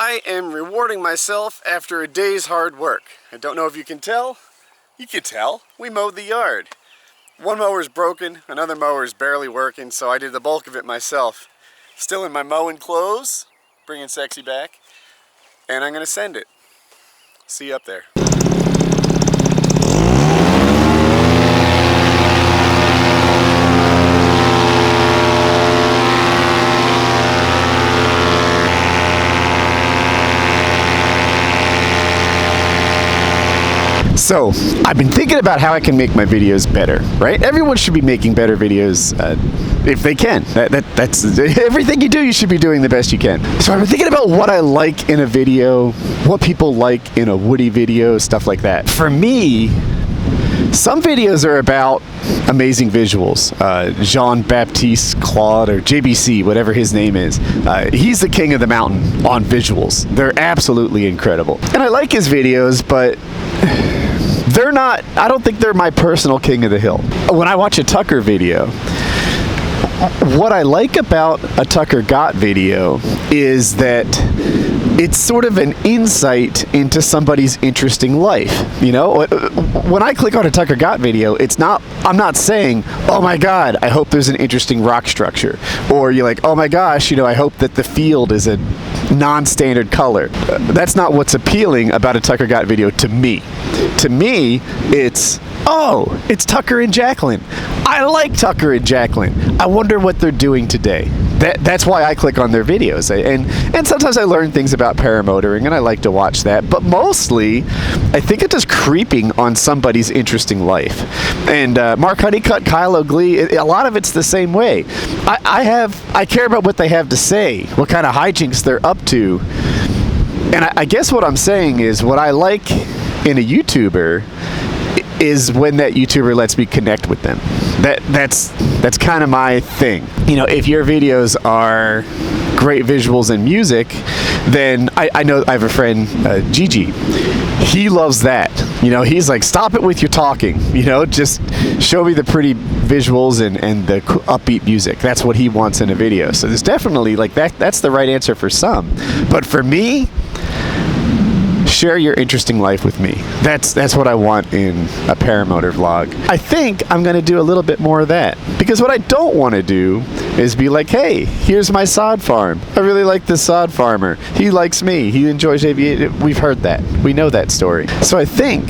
I am rewarding myself after a day's hard work. I don't know if you can tell. You can tell. We mowed the yard. One mower's broken, another mower is barely working, so I did the bulk of it myself. Still in my mowing clothes, bringing sexy back, and I'm gonna send it. See you up there. So, I've been thinking about how I can make my videos better, right? Everyone should be making better videos if they can. That's everything you do, you should be doing the best you can. So I've been thinking about what I like in a video, what people like in a Woody video, stuff like that. For me, some videos are about amazing visuals. Jean-Baptiste Claude, or JBC, whatever his name is. He's the king of the mountain on visuals. They're absolutely incredible. And I like his videos, but they're not, I don't think they're my personal king of the hill. When I watch a Tucker video, what I like about a Tucker Gott video is that it's sort of an insight into somebody's interesting life. You know, when I click on a Tucker Gott video, I'm not saying, oh my God, I hope there's an interesting rock structure. Or you're like, oh my gosh, you know, I hope that the field is a non-standard color. That's not what's appealing about a Tucker Gott video to me. To me, it's Tucker and Jacqueline. I like Tucker and Jacqueline. I wonder what they're doing today. That's why I click on their videos. And sometimes I learn things about paramotoring, and I like to watch that. But mostly, I think it's just creeping on somebody's interesting life. And Mark Honeycutt, Kyle O'Glee, a lot of it's the same way. I care about what they have to say, what kind of hijinks they're up to. And I guess what I'm saying is what I like in a YouTuber is when that YouTuber lets me connect with them. That's kind of my thing. You know, if your videos are great visuals and music, then I know I have a friend, Gigi. He loves that. You know, he's like, stop it with your talking. You know, just show me the pretty visuals and the upbeat music. That's what he wants in a video. So there's definitely, like, that's the right answer for some. But for me, share your interesting life with me. That's what I want in a paramotor vlog. I think I'm going to do a little bit more of that. Because what I don't want to do is be like, hey, here's my sod farm. I really like this sod farmer. He likes me. He enjoys aviation. We've heard that. We know that story. So I think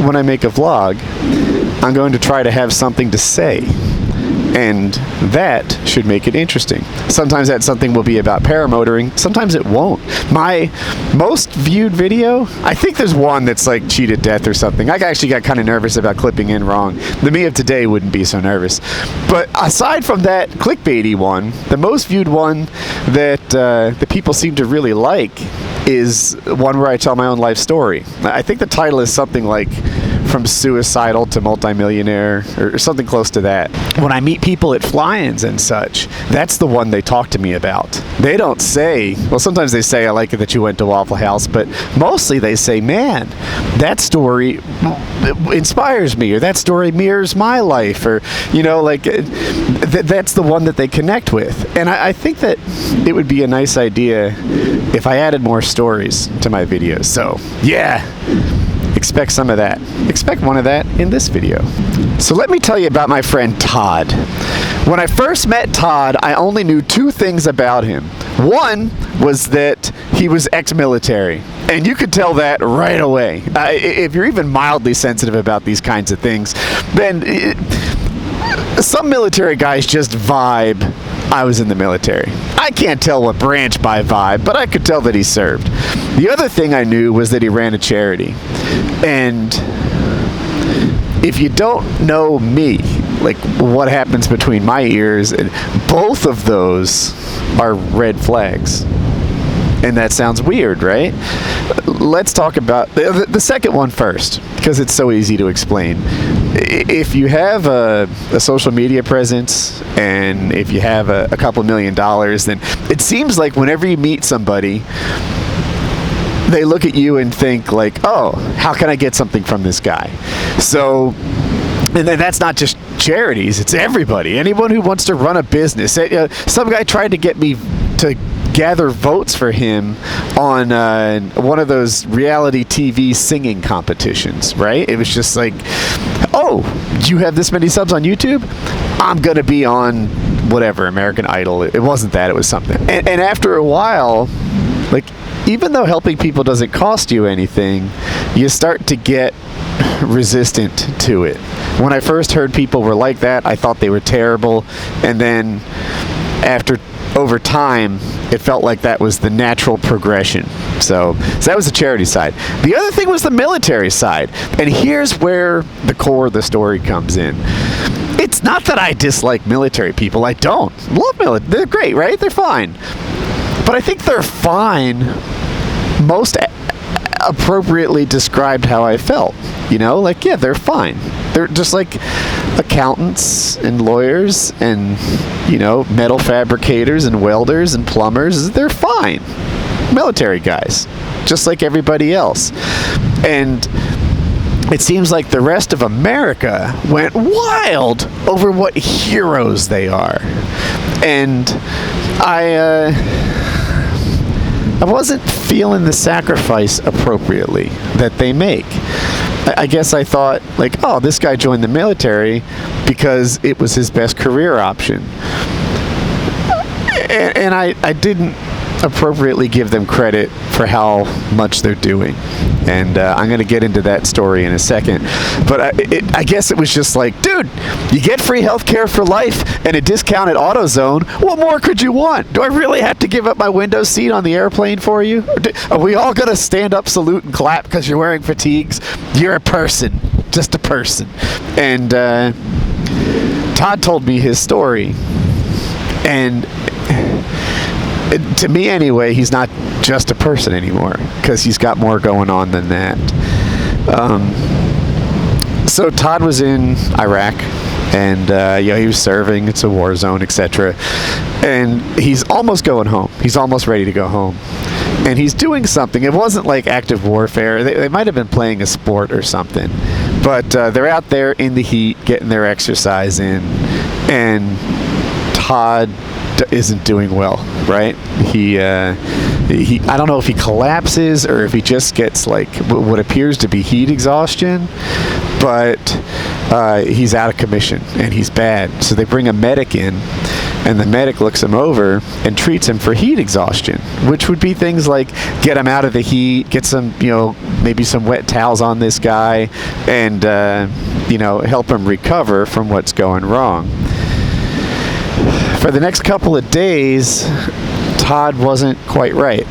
when I make a vlog, I'm going to try to have something to say. And that should make it interesting. Sometimes that something will be about paramotoring. Sometimes it won't. My most viewed video, I think there's one that's like cheated death or something. I actually got kind of nervous about clipping in wrong. The me of today wouldn't be so nervous. But aside from that clickbaity one, the most viewed one that the people seem to really like is one where I tell my own life story. I think the title is something like From Suicidal to Multimillionaire, or something close to that. When I meet people at fly-ins and such, that's the one they talk to me about. They don't say, well, sometimes they say, I like it that you went to Waffle House, but mostly they say, man, that story inspires me, or that story mirrors my life, or, you know, like, that's the one that they connect with. And I think that it would be a nice idea if I added more stories to my videos. So, yeah. Expect some of that. Expect one of that in this video. So let me tell you about my friend Todd. When I first met Todd, I only knew two things about him. One was that he was ex-military, and you could tell that right away. If you're even mildly sensitive about these kinds of things, then some military guys just vibe, I was in the military. I can't tell what branch by vibe, but I could tell that he served. The other thing I knew was that he ran a charity. And if you don't know me, like what happens between my ears, both of those are red flags. And that sounds weird, right? Let's talk about the second one first, because it's so easy to explain. If you have a social media presence, and if you have a couple $1 million, then it seems like whenever you meet somebody, they look at you and think like, oh, how can I get something from this guy? So, and then that's not just charities, it's everybody. Anyone who wants to run a business. Some guy tried to get me to gather votes for him on one of those reality TV singing competitions, right? It was just like, oh, you have this many subs on YouTube? I'm going to be on whatever, American Idol. It wasn't that, it was something. And after a while, like, even though helping people doesn't cost you anything, you start to get resistant to it. When I first heard people were like that, I thought they were terrible. And then over time, it felt like that was the natural progression. So that was the charity side. The other thing was the military side. And here's where the core of the story comes in. It's not that I dislike military people. I don't. Love military. They're great, right? They're fine. But I think they're fine. Most appropriately described how I felt. You know, like, yeah, they're fine. They're just like accountants and lawyers and, you know, metal fabricators and welders and plumbers. They're fine. Military guys, just like everybody else. And it seems like the rest of America went wild over what heroes they are. And I wasn't feeling the sacrifice appropriately that they make. I guess I thought, like, oh, this guy joined the military because it was his best career option. And I didn't appropriately give them credit for how much they're doing. And I'm going to get into that story in a second. But I guess it was just like, dude, you get free health care for life and a discounted AutoZone. What more could you want? Do I really have to give up my window seat on the airplane for you? Are we all going to stand up, salute, and clap because you're wearing fatigues? You're a person. Just a person. And Todd told me his story. And to me anyway, he's not just a person anymore because he's got more going on than that. So Todd was in Iraq and he was serving. It's a war zone, etc. And he's almost going home. He's almost ready to go home. And he's doing something. It wasn't like active warfare. They might have been playing a sport or something. But they're out there in the heat getting their exercise in. And Todd isn't doing well, right? He I don't know if he collapses or if he just gets like what appears to be heat exhaustion, but he's out of commission and he's bad. So they bring a medic in, and the medic looks him over and treats him for heat exhaustion, which would be things like get him out of the heat, get some, maybe some wet towels on this guy, and help him recover from what's going wrong. For the next couple of days, Todd wasn't quite right.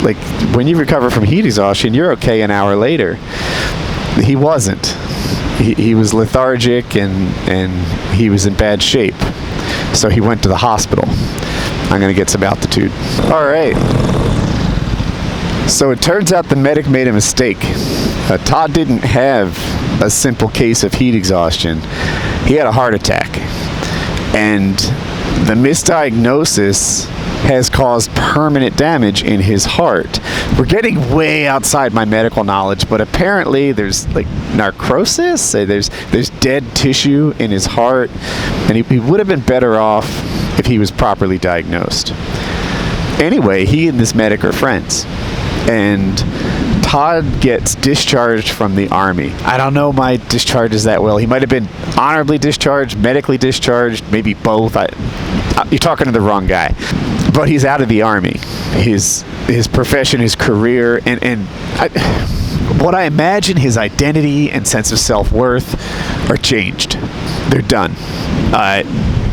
Like when you recover from heat exhaustion, you're okay an hour later. He wasn't. He was lethargic and he was in bad shape. So he went to the hospital. I'm going to get some altitude. All right. So it turns out the medic made a mistake. Todd didn't have a simple case of heat exhaustion. He had a heart attack. And the misdiagnosis has caused permanent damage in his heart. We're getting way outside my medical knowledge, but apparently there's like necrosis, there's dead tissue in his heart, and he would have been better off if he was properly diagnosed. Anyway, he and this medic are friends, and Todd gets discharged from the Army. I don't know my discharges that well. He might have been honorably discharged, medically discharged, maybe both. You're talking to the wrong guy. But he's out of the Army. His profession, his career, and what I imagine his identity and sense of self-worth are changed. They're done.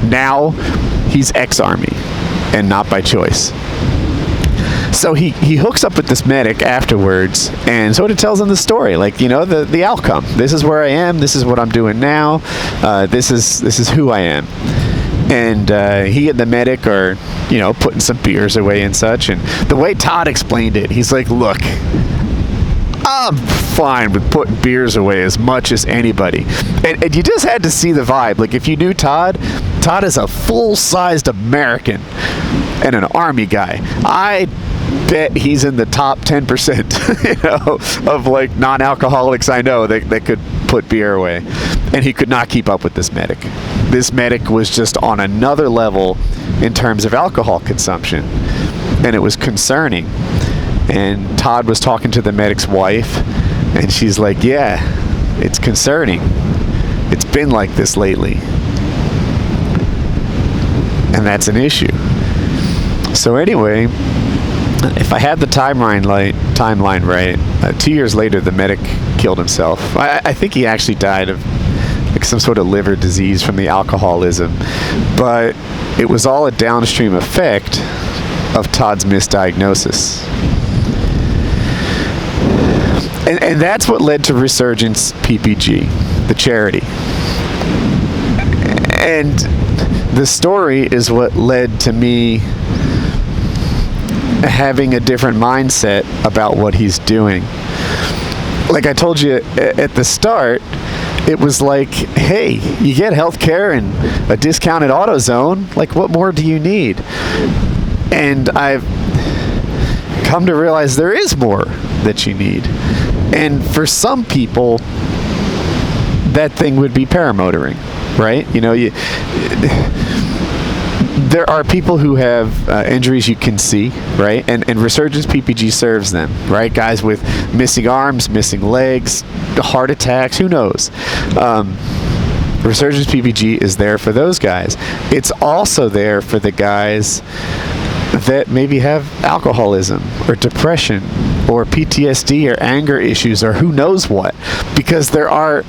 Now he's ex-Army, and not by choice. So he hooks up with this medic afterwards and sort of tells him the story, like, the outcome. This is where I am. This is what I'm doing now. This is who I am. And he and the medic are, putting some beers away and such. And the way Todd explained it, he's like, look, I'm fine with putting beers away as much as anybody. And you just had to see the vibe. Like, if you knew Todd is a full-sized American and an Army guy. I bet he's in the top 10%, of like non-alcoholics I know that could put beer away. and he could not keep up with this medic. This medic was just on another level in terms of alcohol consumption, and it was concerning. And Todd was talking to the medic's wife, and she's like, yeah, it's concerning. It's been like this lately. And that's an issue. So anyway, if I had the timeline right, 2 years later, the medic killed himself. I think he actually died of like some sort of liver disease from the alcoholism, but it was all a downstream effect of Todd's misdiagnosis. And that's what led to Resurgence PPG, the charity. And the story is what led to me having a different mindset about what he's doing. Like I told you at the start, it was like, hey, you get healthcare and a discounted AutoZone. Like, what more do you need? And I've come to realize there is more that you need. And for some people, that thing would be paramotoring, right? You know, there are people who have injuries you can see, right? And Resurgence PPG serves them, right? Guys with missing arms, missing legs, heart attacks, who knows? Resurgence PPG is there for those guys. It's also there for the guys that maybe have alcoholism or depression or PTSD or anger issues or who knows what, because there are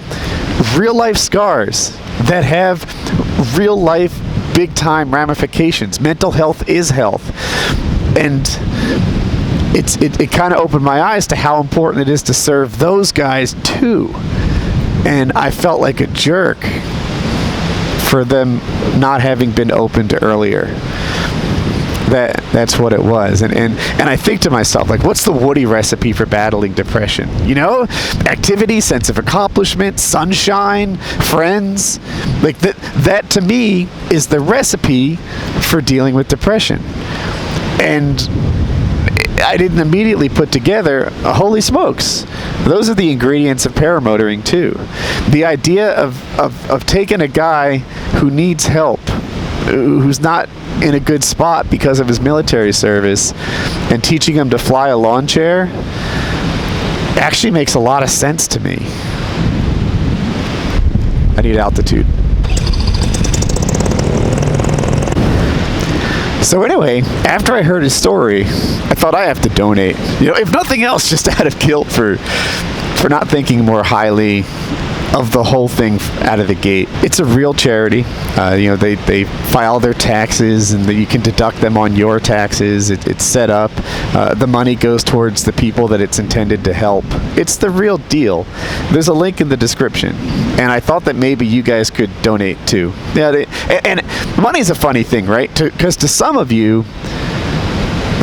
real life scars that have real life big time ramifications. Mental health is health, and it kind of opened my eyes to how important it is to serve those guys too. And I felt like a jerk for them not having been opened earlier. That's what it was. And I think to myself, like, what's the Woody recipe for battling depression? You know, activity, sense of accomplishment, sunshine, friends. Like that to me is the recipe for dealing with depression. And I didn't immediately put together, holy smokes, those are the ingredients of paramotoring too. The idea of taking a guy who needs help, who's not in a good spot because of his military service, and teaching him to fly a lawn chair actually makes a lot of sense to me. I need altitude. So anyway, after I heard his story, I thought I have to donate. You know, if nothing else, just out of guilt for not thinking more highly of the whole thing out of the gate. It's a real charity. You know, they file their taxes, and you can deduct them on your taxes. It's set up. The money goes towards the people that it's intended to help. It's the real deal. There's a link in the description, and I thought that maybe you guys could donate too. Yeah, and money's a funny thing, right? Because to some of you,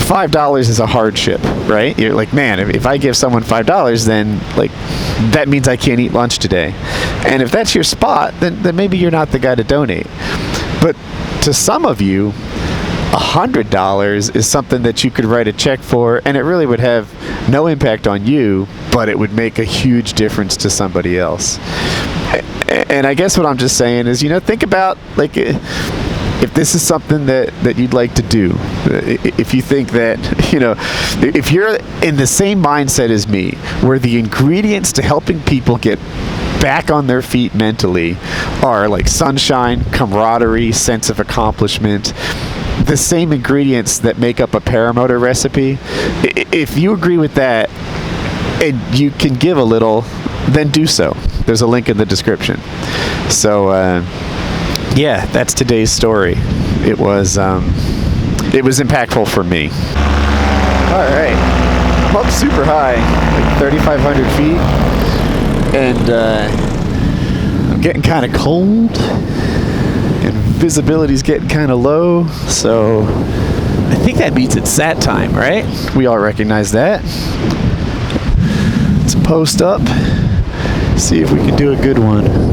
$5 is a hardship, right? You're like, man, if I give someone $5, then like that means I can't eat lunch today. And if that's your spot, then maybe you're not the guy to donate. But to some of you, $100 is something that you could write a check for, and it really would have no impact on you, but it would make a huge difference to somebody else. And I guess what I'm just saying is, you know, think about, like, if this is something that you'd like to do, if you think that, you know, if you're in the same mindset as me, where the ingredients to helping people get back on their feet mentally are like sunshine, camaraderie, sense of accomplishment, the same ingredients that make up a paramotor recipe, if you agree with that and you can give a little, then do so. There's a link in the description. So, yeah, that's today's story. It was impactful for me. All right, I'm up super high, like 3,500 feet, and I'm getting kind of cold, and visibility's getting kind of low. So I think that means it's sat time, right? We all recognize that. Let's post up, see if we can do a good one.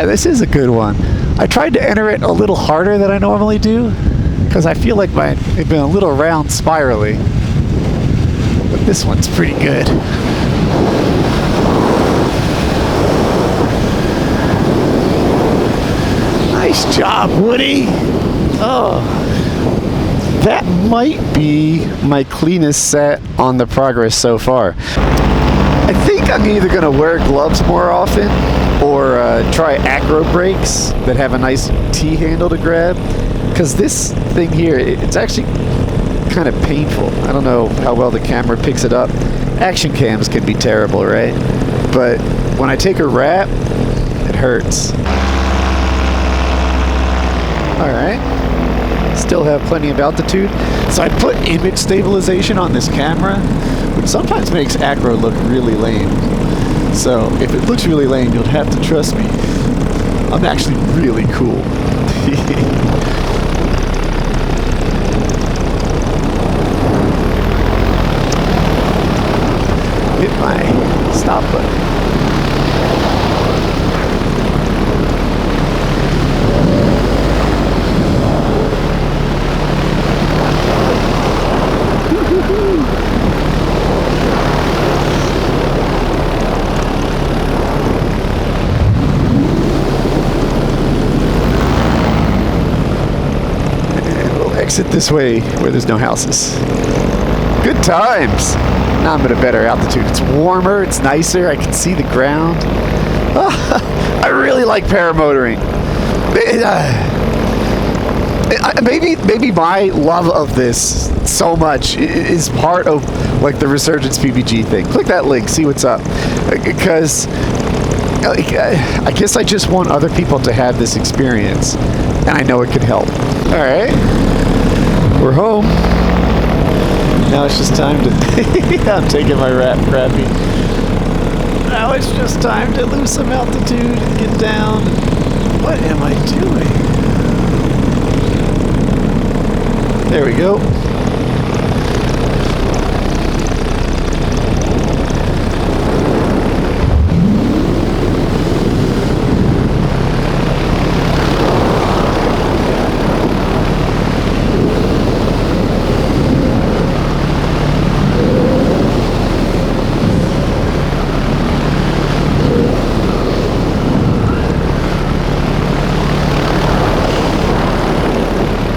This is a good one. I tried to enter it a little harder than I normally do, because I feel like it's been a little round spirally. This one's pretty good. Nice job, Woody. Oh, that might be my cleanest set on the Progress so far. I think I'm either going to wear gloves more often or try acro brakes that have a nice T-handle to grab. Because this thing here, it's actually kind of painful. I don't know how well the camera picks it up. Action cams can be terrible, right? But when I take a wrap, it hurts. Alright. Still have plenty of altitude. So I put image stabilization on this camera, which sometimes makes acro look really lame. So if it looks really lame, you'll have to trust me. I'm actually really cool. Hit my stop button. Exit this way where there's no houses. Good times. Now I'm at a better altitude. It's warmer, it's nicer, I can see the ground. I really like paramotoring. Maybe my love of this so much is part of like the Resurgence PBG thing. Click that link, see what's up. Because I guess I just want other people to have this experience, and I know it could help. All right. We're home. Now it's just time to... I'm taking my crappy. Now it's just time to lose some altitude and get down. What am I doing? There we go.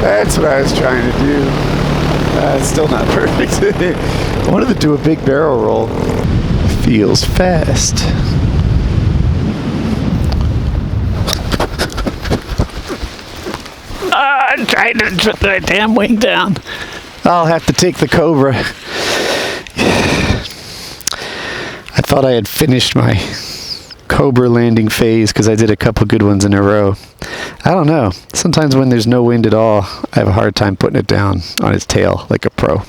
That's what I was trying to do. It's still not perfect. I wanted to do a big barrel roll. Feels fast. I'm trying to put the damn wing down. I'll have to take the Cobra. I thought I had finished my Cobra landing phase because I did a couple good ones in a row. I don't know. Sometimes when there's no wind at all, I have a hard time putting it down on its tail like a pro.